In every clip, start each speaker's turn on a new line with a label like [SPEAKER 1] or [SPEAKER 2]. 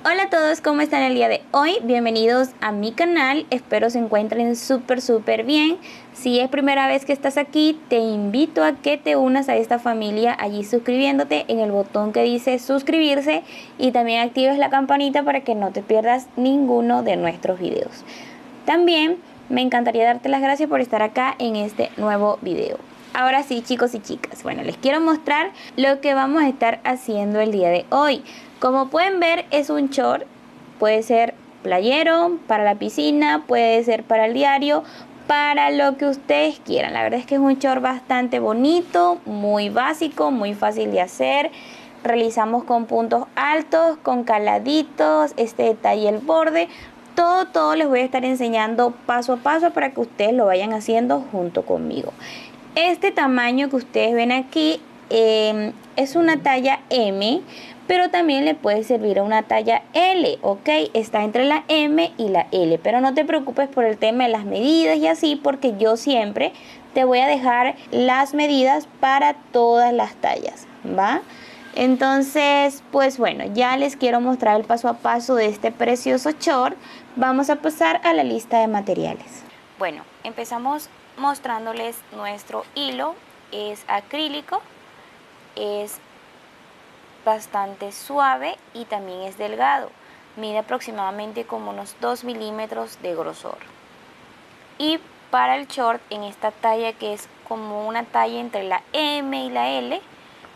[SPEAKER 1] Hola a todos, ¿cómo están el día de hoy? Bienvenidos a mi canal, espero se encuentren súper bien. Si es primera vez que estás aquí, te invito a que te unas a esta familia allí suscribiéndote en el botón que dice suscribirse y también actives la campanita para que no te pierdas ninguno de nuestros videos. También me encantaría darte las gracias por estar acá en este nuevo video. Ahora sí, chicos y chicas, bueno, les quiero mostrar lo que vamos a estar haciendo el día de hoy. Como pueden ver, es un short, puede ser playero, para la piscina, puede ser para el diario, para lo que ustedes quieran. La verdad es que es un short bastante bonito, muy básico, muy fácil de hacer. Realizamos con puntos altos, con caladitos, este detalle el borde. Todo les voy a estar enseñando paso a paso para que ustedes lo vayan haciendo junto conmigo. Este tamaño que ustedes ven aquí es una talla M, pero también le puede servir a una talla L, ¿ok? Está entre la M y la L, pero no te preocupes por el tema de las medidas y así, porque yo siempre te voy a dejar las medidas para todas las tallas, ¿va? Entonces, pues bueno, ya les quiero mostrar el paso a paso de este precioso short. Vamos a pasar a la lista de materiales. Bueno, empezamos mostrándoles nuestro hilo. Es acrílico, es bastante suave y también es delgado. Mide aproximadamente como unos 2 milímetros de grosor. Y para el short, en esta talla que es como una talla entre la M y la L,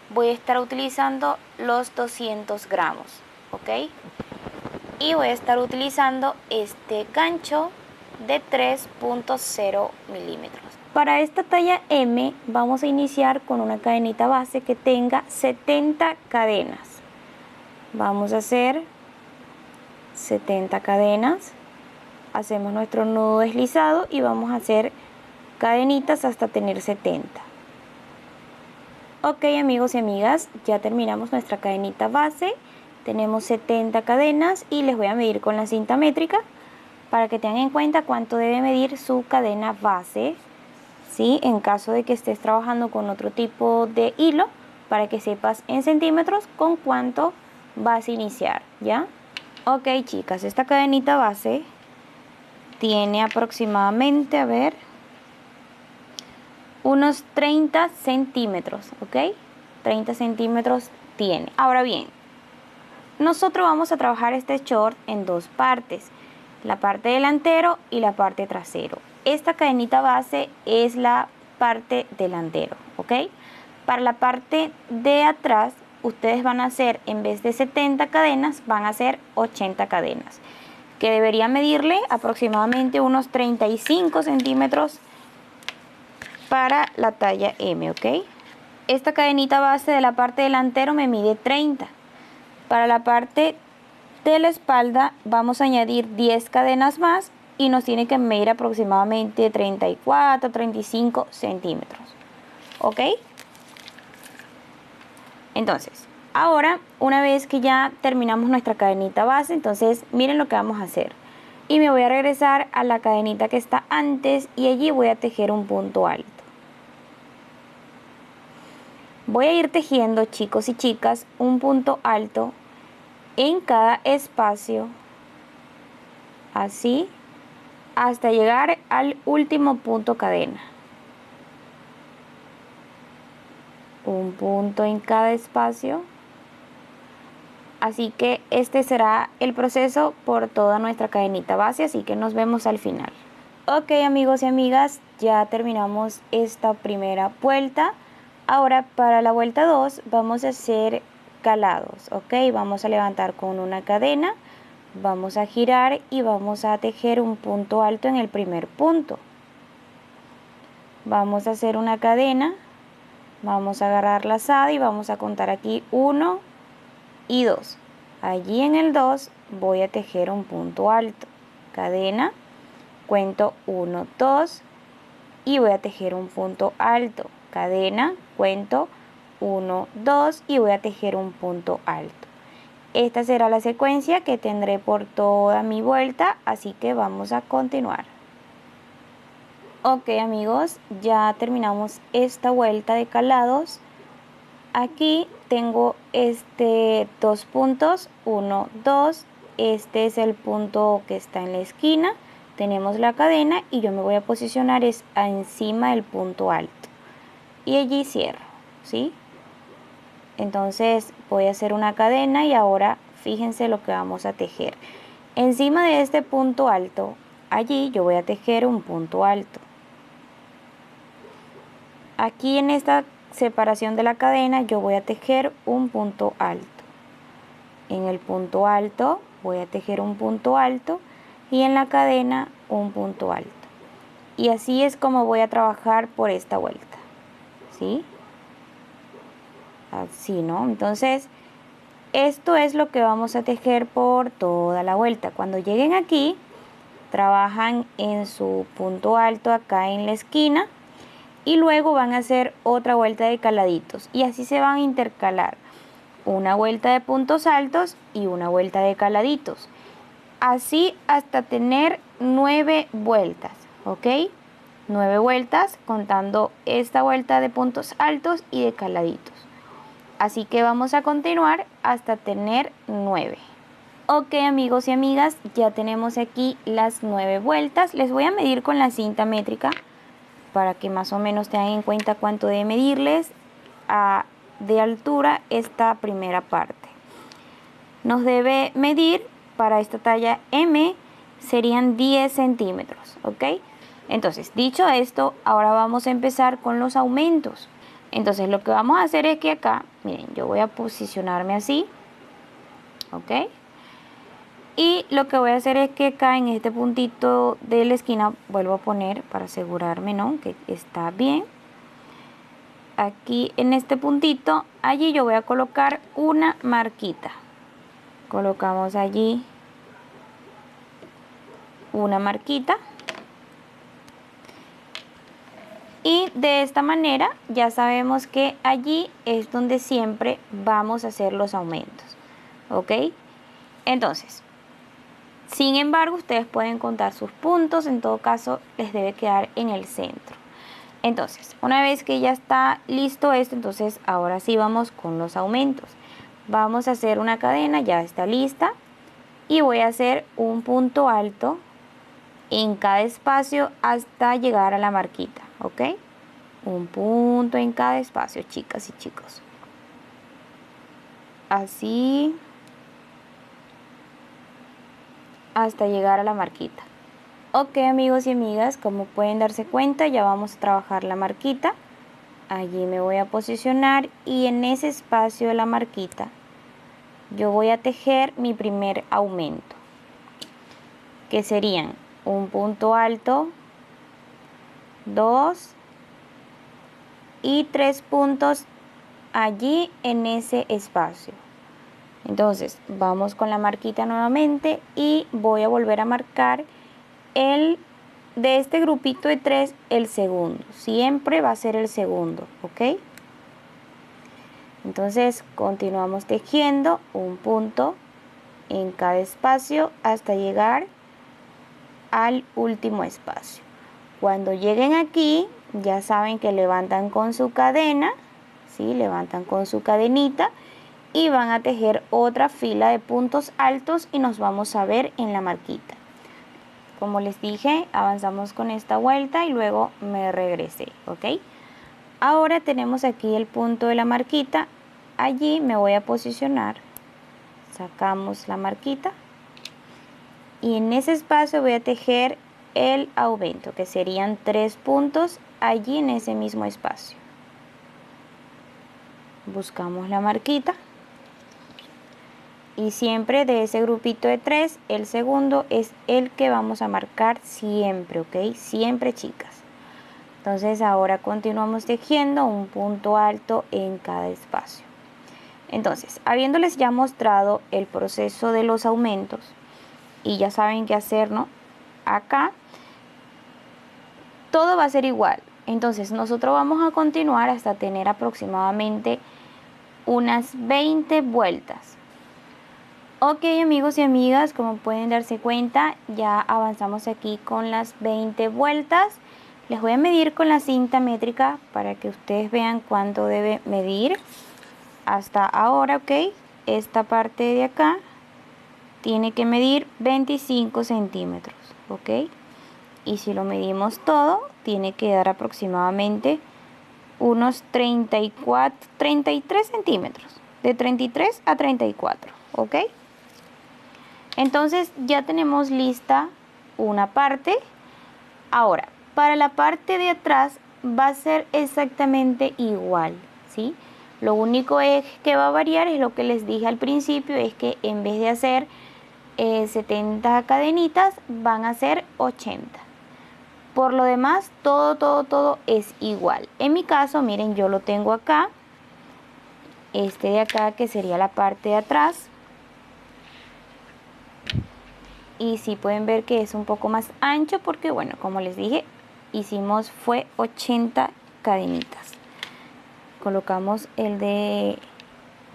[SPEAKER 1] voy a estar utilizando los 200 gramos, ¿ok? Y voy a estar utilizando este gancho de 3.0 milímetros. Para esta talla M vamos a iniciar con una cadenita base que tenga 70 cadenas. Vamos a hacer 70 cadenas. Hacemos nuestro nudo deslizado y vamos a hacer cadenitas hasta tener 70. Ok, amigos y amigas, ya terminamos nuestra cadenita base. Tenemos 70 cadenas y les voy a medir con la cinta métrica para que tengan en cuenta cuánto debe medir su cadena base, ¿sí? En caso de que estés trabajando con otro tipo de hilo, para que sepas en centímetros con cuánto vas a iniciar, ¿ya? Ok, chicas, esta cadenita base tiene aproximadamente, a ver, unos 30 centímetros, ¿ok? 30 centímetros tiene. Ahora bien, nosotros vamos a trabajar este short en dos partes, la parte delantero y la parte trasero. Esta cadenita base es la parte delantero, ¿ok? Para la parte de atrás, ustedes van a hacer, en vez de 70 cadenas, van a hacer 80 cadenas, que debería medirle aproximadamente unos 35 centímetros para la talla M, ¿ok? Esta cadenita base de la parte delantero me mide 30. Para la parte de la espalda vamos a añadir 10 cadenas más y nos tiene que medir aproximadamente 34, 35 centímetros. ¿Ok? Entonces, ahora, una vez que ya terminamos nuestra cadenita base, entonces miren lo que vamos a hacer. Y me voy a regresar a la cadenita que está antes y allí voy a tejer un punto alto. Voy a ir tejiendo, chicos y chicas, un punto alto en cada espacio, así, hasta llegar al último punto cadena. Un punto en cada espacio. Así que este será el proceso por toda nuestra cadenita base, así que nos vemos al final. Ok, amigos y amigas, ya terminamos esta primera vuelta. Ahora para la vuelta 2 vamos a hacer calados, ok. Vamos a levantar con una cadena, vamos a girar y vamos a tejer un punto alto en el primer punto. Vamos a hacer una cadena, vamos a agarrar la lazada y vamos a contar aquí 1 y 2. Allí en el 2 voy a tejer un punto alto, cadena, cuento 1, 2 y voy a tejer un punto alto, cadena, cuento 1, 2 y voy a tejer un punto alto. Esta será la secuencia que tendré por toda mi vuelta, así que vamos a continuar. Ok, amigos, ya terminamos esta vuelta de calados. Aquí tengo dos puntos, 1, 2 este es el punto que está en la esquina, tenemos la cadena y yo me voy a posicionar encima del punto alto y allí cierro, ¿sí? Entonces voy a hacer una cadena y ahora fíjense lo que vamos a tejer. Encima de este punto alto, allí yo voy a tejer un punto alto. Aquí en esta separación de la cadena yo voy a tejer un punto alto. En el punto alto voy a tejer un punto alto y en la cadena un punto alto. Y así es como voy a trabajar por esta vuelta, ¿sí? Así, ¿no? Entonces, esto es lo que vamos a tejer por toda la vuelta. Cuando lleguen aquí, trabajan en su punto alto acá en la esquina y luego van a hacer otra vuelta de caladitos y así se van a intercalar una vuelta de puntos altos y una vuelta de caladitos, así hasta tener 9 vueltas, ¿ok? 9 vueltas contando esta vuelta de puntos altos y de caladitos. Así que vamos a continuar hasta tener 9. Ok, amigos y amigas, ya tenemos aquí las 9 vueltas. Les voy a medir con la cinta métrica para que más o menos tengan en cuenta cuánto debe medirles de altura esta primera parte. Nos debe medir para esta talla M, serían 10 centímetros, ¿ok? Entonces, dicho esto, ahora vamos a empezar con los aumentos. Entonces, lo que vamos a hacer es que acá, miren, yo voy a posicionarme así, ¿ok? Y lo que voy a hacer es que acá en este puntito de la esquina vuelvo a poner para asegurarme, ¿no?, que está bien. Aquí en este puntito, allí yo voy a colocar una marquita. Colocamos allí una marquita. Y de esta manera ya sabemos que allí es donde siempre vamos a hacer los aumentos, ¿ok? Entonces, sin embargo, ustedes pueden contar sus puntos, en todo caso les debe quedar en el centro. Entonces, una vez que ya está listo esto, entonces ahora sí vamos con los aumentos. Vamos a hacer una cadena, ya está lista, y voy a hacer un punto alto en cada espacio hasta llegar a la marquita, ¿ok? Un punto en cada espacio, chicas y chicos. Así hasta llegar a la marquita. Ok, amigos y amigas, como pueden darse cuenta, ya vamos a trabajar la marquita. Allí me voy a posicionar y en ese espacio de la marquita yo voy a tejer mi primer aumento, que serían un punto alto, 2 y 3 puntos allí en ese espacio. Entonces vamos con la marquita nuevamente y voy a volver a marcar de este grupito de 3 el segundo. Siempre va a ser el segundo, ¿ok? Entonces continuamos tejiendo un punto en cada espacio hasta llegar al último espacio. Cuando lleguen aquí, ya saben que levantan con su cadena, ¿sí? Levantan con su cadenita y van a tejer otra fila de puntos altos y nos vamos a ver en la marquita. Como les dije, avanzamos con esta vuelta y luego me regresé, ¿ok? Ahora tenemos aquí el punto de la marquita. Allí me voy a posicionar. Sacamos la marquita. Y en ese espacio voy a tejer el aumento, que serían 3 puntos allí en ese mismo espacio. Buscamos la marquita. Y siempre de ese grupito de 3, el segundo es el que vamos a marcar siempre, ¿ok? Siempre, chicas. Entonces ahora continuamos tejiendo un punto alto en cada espacio. Entonces, habiéndoles ya mostrado el proceso de los aumentos y ya saben qué hacer, ¿no? Acá todo va a ser igual. Entonces nosotros vamos a continuar hasta tener aproximadamente unas 20 vueltas. Ok, amigos y amigas, como pueden darse cuenta, ya avanzamos aquí con las 20 vueltas. Les voy a medir con la cinta métrica para que ustedes vean cuánto debe medir hasta ahora, ok. Esta parte de acá tiene que medir 25 centímetros, ¿ok? Y si lo medimos todo, tiene que dar aproximadamente unos 33 centímetros, de 33 a 34, ¿ok? Entonces ya tenemos lista una parte. Ahora, para la parte de atrás va a ser exactamente igual, ¿sí? Lo único que va a variar es lo que les dije al principio, es que en vez de hacer 70 cadenitas, van a ser 80. Por lo demás, todo es igual. En mi caso, miren, yo lo tengo acá. Este de acá, que sería la parte de atrás. Y sí pueden ver que es un poco más ancho porque, bueno, como les dije, fue 80 cadenitas. Colocamos el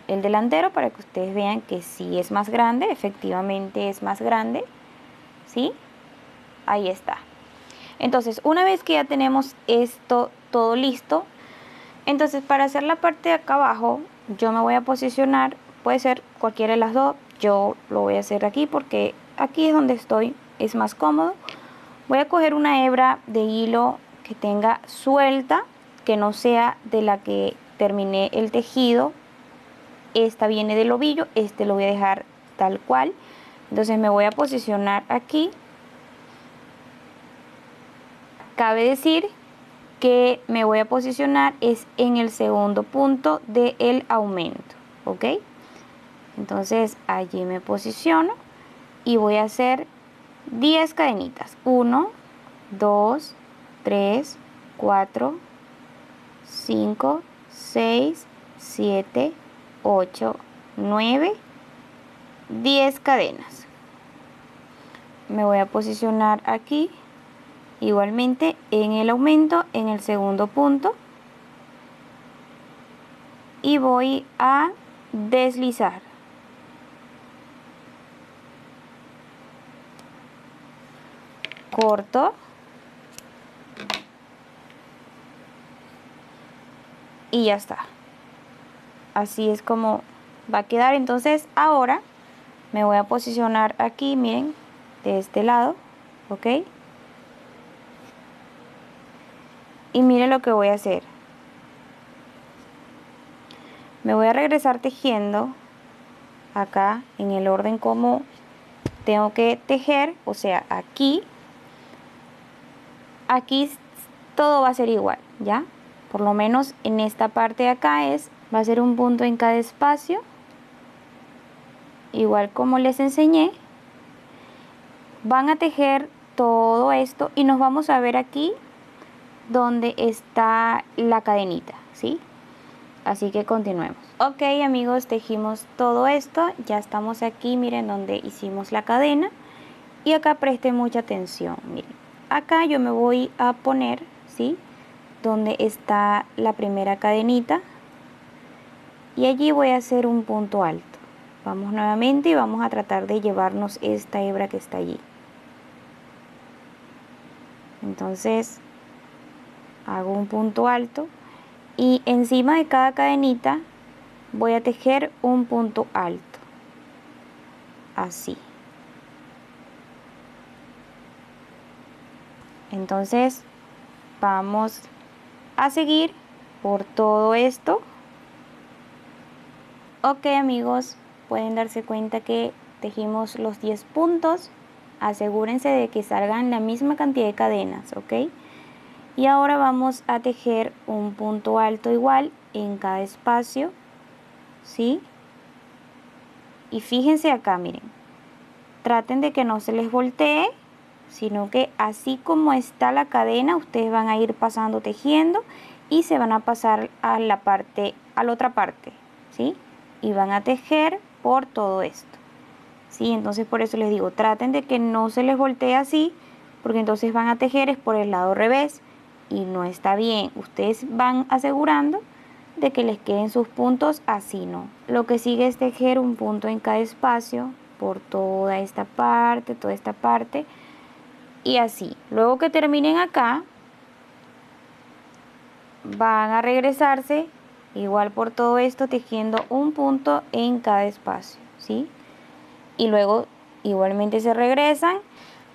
[SPEAKER 1] delantero para que ustedes vean que sí es más grande, efectivamente es más grande, ¿sí? Ahí está. Entonces, una vez que ya tenemos esto todo listo, entonces para hacer la parte de acá abajo, yo me voy a posicionar, puede ser cualquiera de las dos, yo lo voy a hacer aquí porque aquí es donde estoy, es más cómodo. Voy a coger una hebra de hilo que tenga suelta, que no sea de la que terminé el tejido. Esta viene del ovillo, este lo voy a dejar tal cual. Entonces me voy a posicionar aquí. Cabe decir que me voy a posicionar es en el segundo punto del aumento, ¿ok? Entonces allí me posiciono y voy a hacer 10 cadenitas. 1, 2, 3, 4, 5, 6, 7, 8, 9, 10 cadenas. Me voy a posicionar aquí. Igualmente en el aumento, en el segundo punto, y voy a deslizar. Corto. Y ya está. Así es como va a quedar. Entonces ahora me voy a posicionar aquí, miren, de este lado, ¿ok? Y miren lo que voy a hacer. Me voy a regresar tejiendo acá en el orden como tengo que tejer, o sea, aquí todo va a ser igual, ¿ya? Por lo menos en esta parte de acá va a ser un punto en cada espacio, igual como les enseñé. Van a tejer todo esto y nos vamos a ver aquí donde está la cadenita, ¿sí? Así que continuemos. Ok, amigos, tejimos todo esto, ya estamos aquí, miren donde hicimos la cadena. Y acá presten mucha atención, miren. Acá yo me voy a poner, ¿sí? Donde está la primera cadenita. Y allí voy a hacer un punto alto. Vamos nuevamente y vamos a tratar de llevarnos esta hebra que está allí. Entonces hago un punto alto y encima de cada cadenita voy a tejer un punto alto, así. Entonces vamos a seguir por todo esto. Ok, amigos, pueden darse cuenta que tejimos los 10 puntos. Asegúrense de que salgan la misma cantidad de cadenas, ¿ok? Y ahora vamos a tejer un punto alto igual en cada espacio, ¿sí? Y fíjense acá, miren. Traten de que no se les voltee, sino que así como está la cadena, ustedes van a ir pasando tejiendo y se van a pasar a la otra parte, ¿sí? Y van a tejer por todo esto. ¿Sí? Entonces por eso les digo, traten de que no se les voltee así, porque entonces van a tejer es por el lado revés y no está bien. Ustedes van asegurando de que les queden sus puntos así, ¿no? Lo que sigue es tejer un punto en cada espacio por toda esta parte y así. Luego que terminen acá, van a regresarse igual por todo esto tejiendo un punto en cada espacio, ¿sí? Y luego igualmente se regresan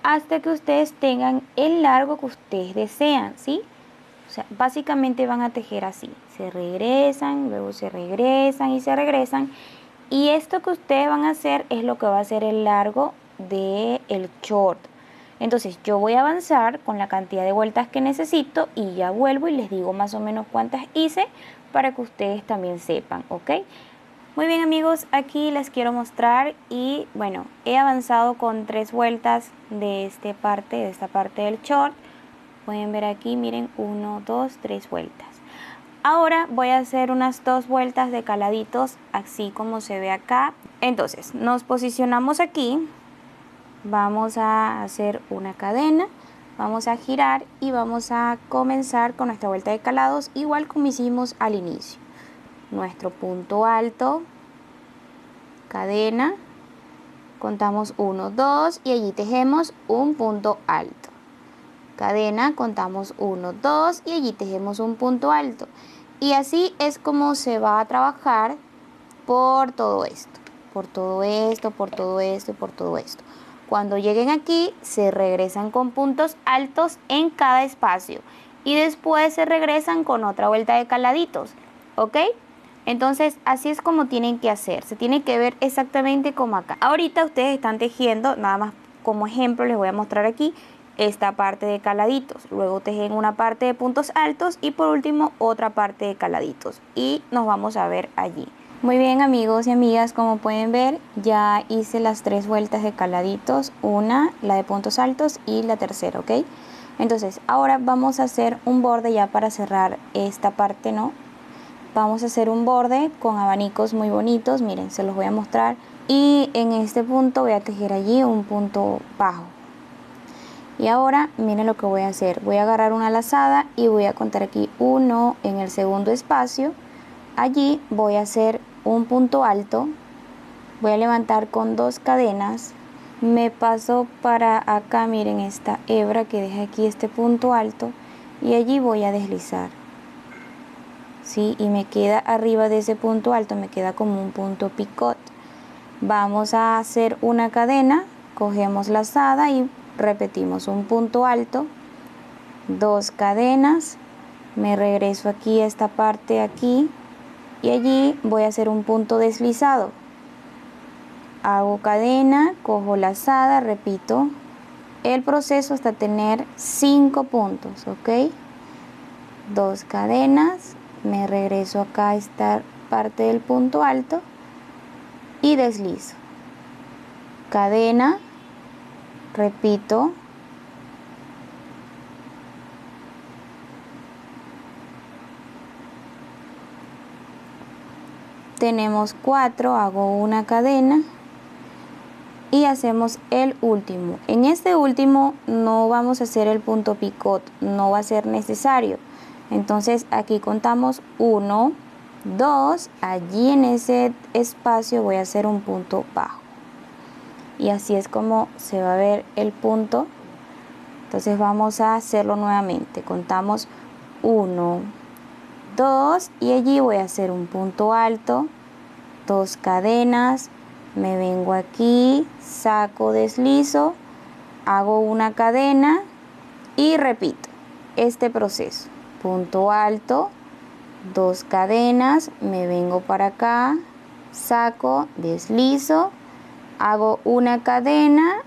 [SPEAKER 1] hasta que ustedes tengan el largo que ustedes desean, ¿sí? O sea, básicamente van a tejer así, se regresan, luego se regresan y se regresan. Y esto que ustedes van a hacer es lo que va a ser el largo del short. Entonces yo voy a avanzar con la cantidad de vueltas que necesito y ya vuelvo y les digo más o menos cuántas hice para que ustedes también sepan, ¿ok? Muy bien amigos, aquí les quiero mostrar y bueno, he avanzado con 3 vueltas de esta parte del short. Pueden ver aquí, miren, 1, 2, 3 vueltas. Ahora voy a hacer unas 2 vueltas de caladitos, así como se ve acá. Entonces, nos posicionamos aquí, vamos a hacer una cadena, vamos a girar y vamos a comenzar con nuestra vuelta de calados, igual como hicimos al inicio. Nuestro punto alto, cadena, contamos 1, 2 y allí tejemos un punto alto. Cadena, contamos 1, 2 y allí tejemos un punto alto. Y así es como se va a trabajar por todo esto, por todo esto, por todo esto y por todo esto. Cuando lleguen aquí se regresan con puntos altos en cada espacio y después se regresan con otra vuelta de caladitos, ¿ok? Entonces así es como tienen que hacer, se tiene que ver exactamente como acá. Ahorita ustedes están tejiendo, nada más como ejemplo les voy a mostrar aquí esta parte de caladitos, luego tejen una parte de puntos altos y por último otra parte de caladitos y nos vamos a ver allí. Muy bien amigos y amigas, como pueden ver ya hice las 3 vueltas de caladitos, una, la de puntos altos y la tercera, ¿ok? Entonces ahora vamos a hacer un borde ya para cerrar esta parte, ¿no? Vamos a hacer un borde con abanicos muy bonitos, miren, se los voy a mostrar y en este punto voy a tejer allí un punto bajo. Y ahora miren lo que voy a hacer, voy a agarrar una lazada y voy a contar aquí 1 en el segundo espacio, allí voy a hacer un punto alto, voy a levantar con 2 cadenas, me paso para acá, miren esta hebra que deja aquí este punto alto y allí voy a deslizar, ¿sí? Y me queda arriba de ese punto alto, me queda como un punto picot. Vamos a hacer una cadena, cogemos lazada y repetimos un punto alto, 2 cadenas, me regreso aquí a esta parte aquí y allí voy a hacer un punto deslizado, hago cadena, cojo lazada, repito el proceso hasta tener 5 puntos, ¿ok? 2 cadenas, me regreso acá a esta parte del punto alto y deslizo, cadena, repito, tenemos 4, hago una cadena y hacemos el último. En este último no vamos a hacer el punto picot, no va a ser necesario. Entonces aquí contamos 1, 2, allí en ese espacio voy a hacer un punto bajo. Y así es como se va a ver el punto. Entonces vamos a hacerlo nuevamente, contamos 1, 2 y allí voy a hacer un punto alto, 2 cadenas, me vengo aquí, saco, deslizo, hago una cadena y repito este proceso, punto alto, 2 cadenas, me vengo para acá, saco, deslizo, hago una cadena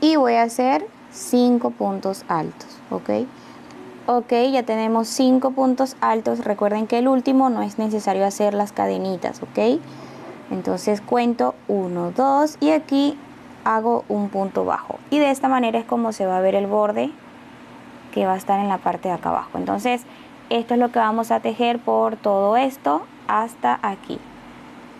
[SPEAKER 1] y voy a hacer 5 puntos altos, ¿ok? Ok, ya tenemos 5 puntos altos. Recuerden que el último no es necesario hacer las cadenitas, ¿ok? Entonces cuento 1, 2 y aquí hago un punto bajo. Y de esta manera es como se va a ver el borde que va a estar en la parte de acá abajo. Entonces esto es lo que vamos a tejer por todo esto hasta aquí.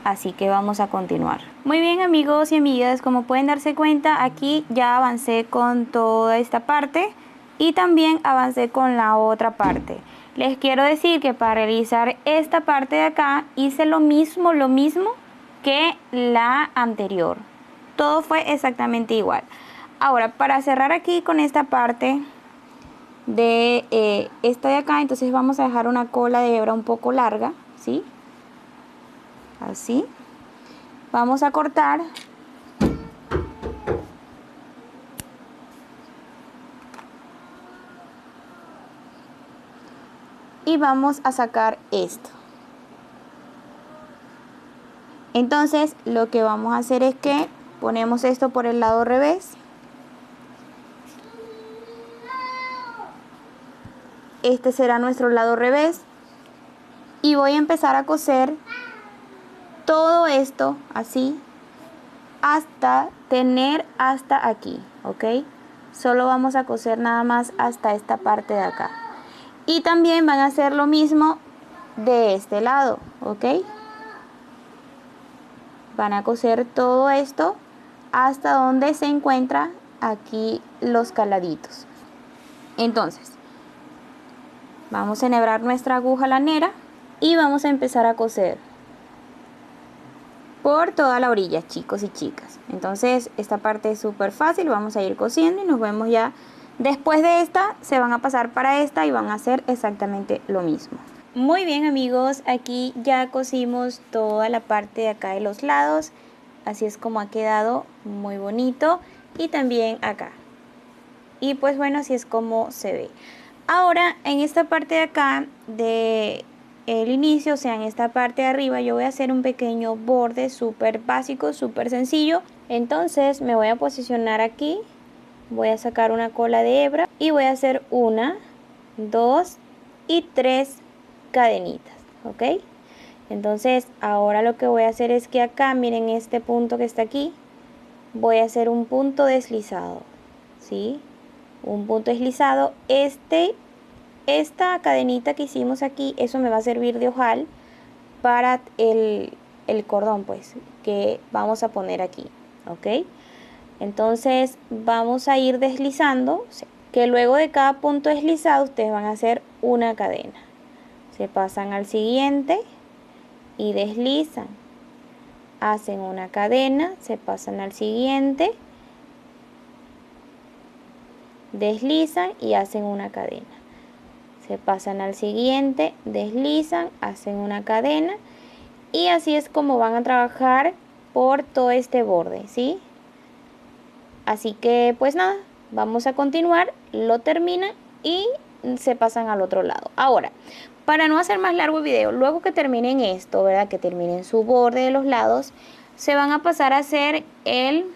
[SPEAKER 1] Así que vamos a continuar. Muy bien amigos y amigas, como pueden darse cuenta, aquí ya avancé con toda esta parte y también avancé con la otra parte. Les quiero decir que para realizar esta parte de acá hice lo mismo que la anterior. Todo fue exactamente igual. Ahora, para cerrar aquí con esta parte de esta de acá, entonces vamos a dejar una cola de hebra un poco larga, ¿sí? Así. Vamos a cortar y vamos a sacar esto. Entonces lo que vamos a hacer es que ponemos esto por el lado revés. Este será nuestro lado revés. Y voy a empezar a coser todo esto así hasta tener hasta aquí, ¿ok? Solo vamos a coser nada más hasta esta parte de acá. Y también van a hacer lo mismo de este lado, ¿ok? Van a coser todo esto hasta donde se encuentra aquí los caladitos. Entonces, vamos a enhebrar nuestra aguja lanera y vamos a empezar a coser por toda la orilla, chicos y chicas. Entonces, esta parte es súper fácil, vamos a ir cosiendo y nos vemos ya. Después de esta, se van a pasar para esta y van a hacer exactamente lo mismo. Muy bien, amigos, aquí ya cosimos toda la parte de acá de los lados. Así es como ha quedado, muy bonito. Y también acá. Y pues bueno, así es como se ve. Ahora, en esta parte de acá de el inicio, o sea, en esta parte de arriba, yo voy a hacer un pequeño borde súper básico, súper sencillo. Entonces me voy a posicionar aquí, voy a sacar una cola de hebra y voy a hacer 1, 2 y 3 cadenitas, ¿ok? Entonces ahora lo que voy a hacer es que acá, miren este punto que está aquí, voy a hacer un punto deslizado, ¿sí? Un punto deslizado. Esta cadenita que hicimos aquí, eso me va a servir de ojal para el cordón, pues, que vamos a poner aquí, ¿ok? Entonces vamos a ir deslizando, que luego de cada punto deslizado ustedes van a hacer una cadena. Se pasan al siguiente y deslizan, hacen una cadena, se pasan al siguiente, deslizan y hacen una cadena, se pasan al siguiente, deslizan, hacen una cadena, y así es como van a trabajar por todo este borde, ¿sí? Así que pues nada, vamos a continuar, lo terminan y se pasan al otro lado. Ahora, para no hacer más largo el video, luego que terminen esto, ¿verdad? Que terminen su borde de los lados, se van a pasar a hacer el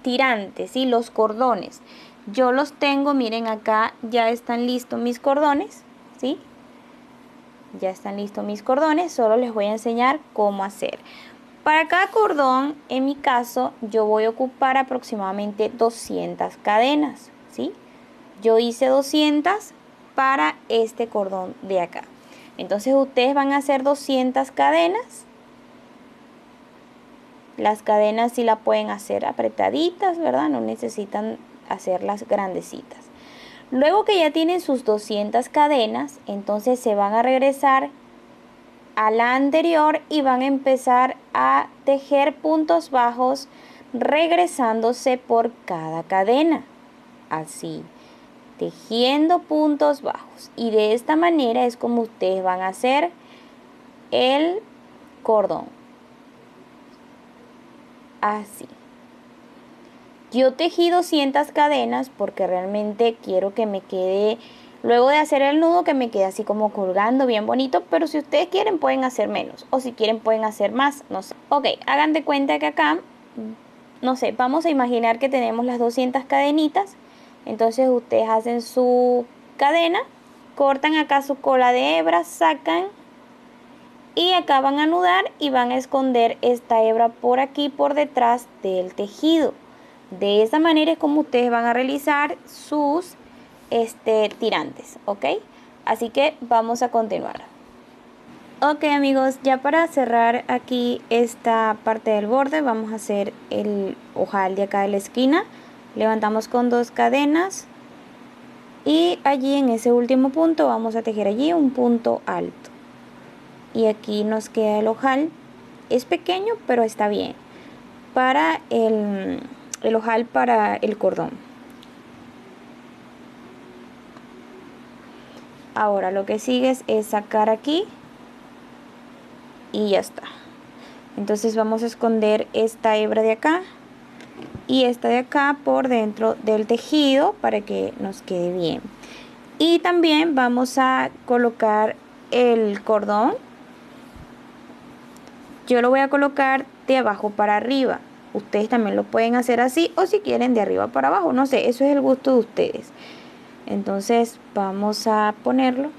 [SPEAKER 1] tirante, ¿sí? Los cordones. Yo los tengo, miren acá, ya están listos mis cordones, ¿sí? Ya están listos mis cordones, solo les voy a enseñar cómo hacer. Para cada cordón, en mi caso, yo voy a ocupar aproximadamente 200 cadenas, ¿sí? Yo hice 200 para este cordón de acá. Entonces ustedes van a hacer 200 cadenas. Las cadenas sí la pueden hacer apretaditas, ¿verdad? No necesitan hacerlas grandecitas. Luego que ya tienen sus 200 cadenas, entonces se van a regresar a la anterior y van a empezar a tejer puntos bajos regresándose por cada cadena. Así, tejiendo puntos bajos. Y de esta manera es como ustedes van a hacer el cordón. Así. Yo tejí 200 cadenas porque realmente quiero que me quede, luego de hacer el nudo, que me quede así como colgando bien bonito, pero si ustedes quieren pueden hacer menos, o si quieren pueden hacer más, no sé. Ok, hagan de cuenta que acá, no sé, vamos a imaginar que tenemos las 200 cadenitas, entonces ustedes hacen su cadena, cortan acá su cola de hebra, sacan y acá van a anudar y van a esconder esta hebra por aquí, por detrás del tejido. De esa manera es como ustedes van a realizar sus tirantes, ¿ok? Así que vamos a continuar. Ok, amigos, ya para cerrar aquí esta parte del borde, vamos a hacer el ojal de acá de la esquina. Levantamos con 2 cadenas y allí en ese último punto vamos a tejer allí un punto alto. Y aquí nos queda el ojal. Es pequeño, pero está bien. Para el ojal para el cordón. Ahora lo que sigue es sacar aquí y ya está. Entonces vamos a esconder esta hebra de acá y esta de acá por dentro del tejido para que nos quede bien. Y también vamos a colocar el cordón. Yo lo voy a colocar de abajo para arriba. Ustedes también lo pueden hacer así o si quieren de arriba para abajo. No sé, eso es el gusto de ustedes. Entonces vamos a ponerlo.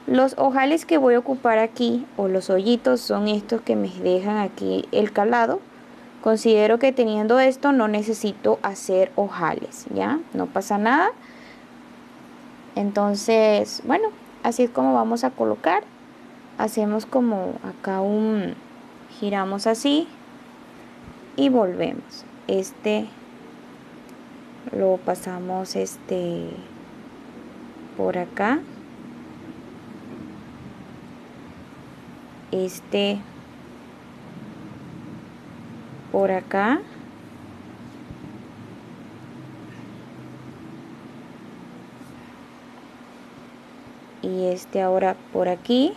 [SPEAKER 1] Los ojales que voy a ocupar aquí o los hoyitos son estos que me dejan aquí el calado. Considero que teniendo esto no necesito hacer ojales, ¿ya? No pasa nada. Entonces, bueno, así es como vamos a colocar. Hacemos como acá giramos así y volvemos. Lo pasamos por acá. Por acá. Y ahora por aquí.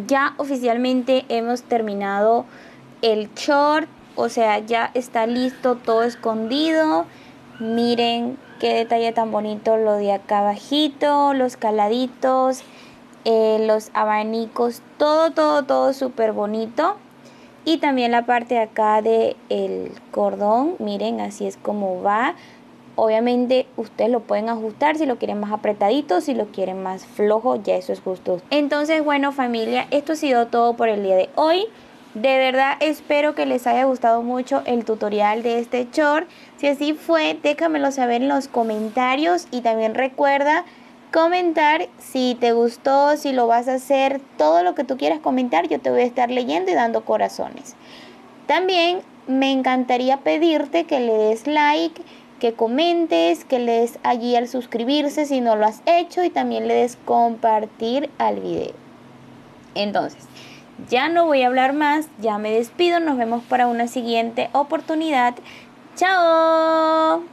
[SPEAKER 1] Ya oficialmente hemos terminado el short, o sea, ya está listo, todo escondido. Miren qué detalle tan bonito lo de acá abajito, los caladitos, los abanicos, todo súper bonito. Y también la parte de acá del cordón, miren, así es como va. Obviamente ustedes lo pueden ajustar si lo quieren más apretadito, si lo quieren más flojo, ya eso es justo. Entonces, bueno familia, esto ha sido todo por el día de hoy. De verdad espero que les haya gustado mucho el tutorial de este short. Si así fue, déjamelo saber en los comentarios y también recuerda comentar si te gustó, si lo vas a hacer, todo lo que tú quieras comentar, yo te voy a estar leyendo y dando corazones. También me encantaría pedirte que le des like, que comentes, que le des allí al suscribirse si no lo has hecho y también le des compartir al video. Entonces, ya no voy a hablar más, ya me despido, nos vemos para una siguiente oportunidad. ¡Chao!